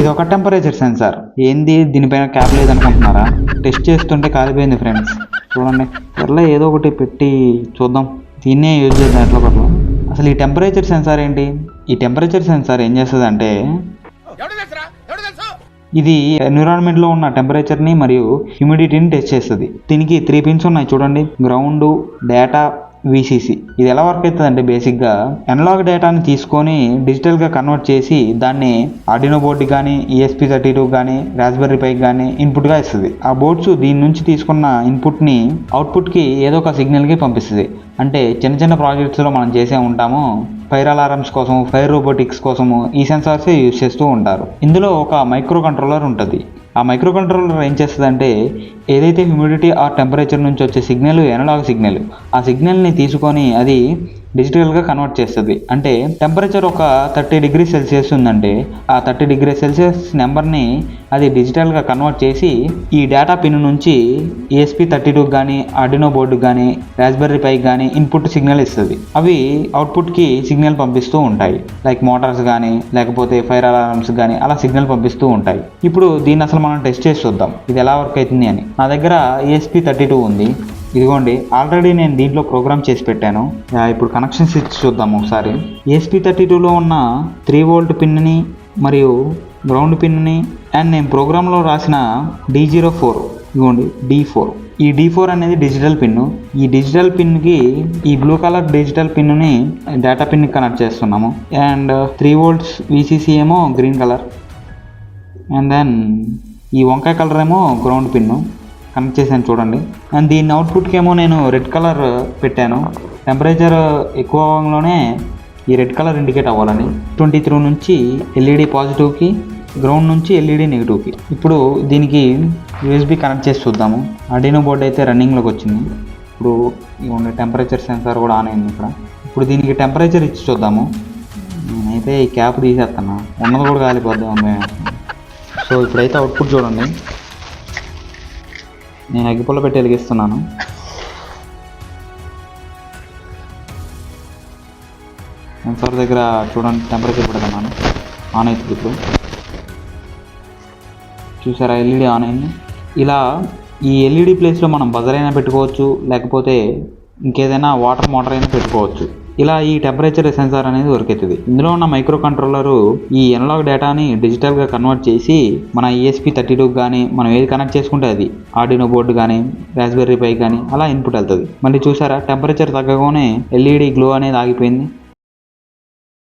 ఇది ఒక temperature sensor. ఏంది దీనిపైన క్యాప్ లేదనుకుంటున్నారా? టెస్ట్ చేస్తుంటే కాలిపోయింది ఫ్రెండ్స్. చూడండి, త్వరలో ఏదో ఒకటి పెట్టి చూద్దాం. దీన్నే యూజ్ చేద్దాం ఎట్లా పట్ల. అసలు ఈ టెంపరేచర్ సెన్సార్ ఏంటి? ఈ టెంపరేచర్ సెన్సార్ ఏం చేస్తుంది అంటే, ఇది ఎన్విరాన్మెంట్లో ఉన్న టెంపరేచర్ని మరియు హ్యూమిడిటీని టెస్ట్ చేస్తుంది. దీనికి 3 పిన్స్ ఉన్నాయి చూడండి, గ్రౌండ్, డేటా, విసిసి. ఇది ఎలా వర్క్ అవుతుంది అంటే, బేసిక్గా అనలాగ్ డేటాని తీసుకొని డిజిటల్గా కన్వర్ట్ చేసి దాన్ని ఆర్డినో బోర్డు కానీ, ESP32 కానీ, రాస్బెర్రీ పైకి కానీ ఇన్పుట్గా ఇస్తుంది. ఆ బోర్డ్స్ దీని నుంచి తీసుకున్న ఇన్పుట్ని అవుట్పుట్కి ఏదో ఒక సిగ్నల్కి పంపిస్తుంది. అంటే చిన్న చిన్న ప్రాజెక్ట్స్లో మనం చేసే ఉంటాము, ఫైర్ అలారమ్స్ కోసం, ఫైర్ రోబోటిక్స్ కోసము ఈ సెన్సార్సే యూజ్ చేస్తూ ఉంటారు. ఇందులో ఒక మైక్రో కంట్రోలర్ ఉంటుంది. ఆ మైక్రో కంట్రోలర్ ఏం చేస్తుందంటే, ఏదైతే హ్యూమిడిటీ ఆర్ టెంపరేచర్ నుంచి వచ్చే సిగ్నల్ ఎనలాగ్ సిగ్నల్, ఆ సిగ్నల్ని తీసుకొని అది డిజిటల్గా కన్వర్ట్ చేస్తుంది. అంటే టెంపరేచర్ ఒక 30 డిగ్రీ సెల్సియస్ ఉందంటే, ఆ 30 డిగ్రీ సెల్సియస్ నెంబర్ని అది డిజిటల్గా కన్వర్ట్ చేసి ఈ డేటా పిన్ నుంచి ESP32 కానీ, ఆర్డినో బోర్డుకి కానీ, రాస్బెర్రీ పైకి కానీ ఇన్పుట్ సిగ్నల్ ఇస్తుంది. అవి అవుట్పుట్కి సిగ్నల్ పంపిస్తూ ఉంటాయి. లైక్ మోటార్స్ కానీ, లేకపోతే ఫైర్ అలారమ్స్ కానీ అలా సిగ్నల్ పంపిస్తూ ఉంటాయి. ఇప్పుడు దీన్ని అసలు మనం టెస్ట్ చేసి చూద్దాం ఇది ఎలా వర్క్ అవుతుంది అని. నా దగ్గర ESP32 ఉంది. ఇదిగోండి, ఆల్రెడీ నేను దీంట్లో ప్రోగ్రామ్ చేసి పెట్టాను. ఇప్పుడు కనెక్షన్స్ ఇచ్చి చూద్దాం ఒకసారి. ESP32లో ఉన్న 3 వోల్ట్ పిన్ని మరియు గ్రౌండ్ పిన్ని అండ్ నేను ప్రోగ్రాంలో రాసిన D04, ఇదిగోండి D4. ఈ D4 అనేది డిజిటల్ పిన్ను. ఈ డిజిటల్ పిన్కి ఈ బ్లూ కలర్ డిజిటల్ పిన్ని డేటా పిన్కి కనెక్ట్ చేస్తున్నాము. అండ్ 3 వోల్ట్స్ VCC ఏమో గ్రీన్ కలర్, అండ్ దెన్ ఈ వంకాయ కలర్ ఏమో గ్రౌండ్ పిన్ను కనెక్ట్ చేశాను చూడండి. అండ్ దీని అవుట్పుట్కి ఏమో నేను రెడ్ కలర్ పెట్టాను. టెంపరేచర్ ఎక్కువ అవ్వడంలోనే ఈ రెడ్ కలర్ ఇండికేట్ అవ్వాలని. 23 నుంచి LED పాజిటివ్కి, గ్రౌండ్ నుంచి LED నెగిటివ్కి. ఇప్పుడు దీనికి USB కనెక్ట్ చేసి చూద్దాము. ఆర్డినో బోర్డు అయితే రన్నింగ్లోకి వచ్చింది. ఇప్పుడు ఇవ్వండి, టెంపరేచర్ సెన్సార్ కూడా ఆన్ అయింది ఇక్కడ. ఇప్పుడు దీనికి టెంపరేచర్ ఇచ్చి చూద్దాము. నేనైతే ఈ క్యాప్ తీసేస్తాను, ఉన్నది కూడా కాలిపోద్దాం. సో ఇప్పుడైతే అవుట్పుట్ చూడండి. నేను అగ్గిపుల్ల పెట్టి వెలిగిస్తున్నాను. సెన్సార్ దగ్గర చూడండి, టెంపరేచర్ పెడుతున్నాను. ఆన్ అవుతుంది ఇప్పుడు. చూసారా, LED ఆన్ అయింది. ఇలా ఈ LED ప్లేస్లో మనం బజర్ అయినా పెట్టుకోవచ్చు, లేకపోతే ఇంకేదైనా వాటర్ మోటార్ అయినా పెట్టుకోవచ్చు. ఇలా ఈ టెంపరేచర్ సెన్సార్ అనేది వర్క్ అవుతుంది. ఇందులో ఉన్న మైక్రో కంట్రోలరు ఈ ఎనలాగ్ డేటాని డిజిటల్గా కన్వర్ట్ చేసి మన ESP32 కానీ మనం ఏది కనెక్ట్ చేసుకుంటే అది ఆర్డినో బోర్డు కానీ, రాస్బెర్రీ పై కానీ అలా ఇన్పుట్ వెళ్తుంది. మళ్ళీ చూసారా, టెంపరేచర్ తగ్గగానే LED గ్లో అనేది ఆగిపోయింది.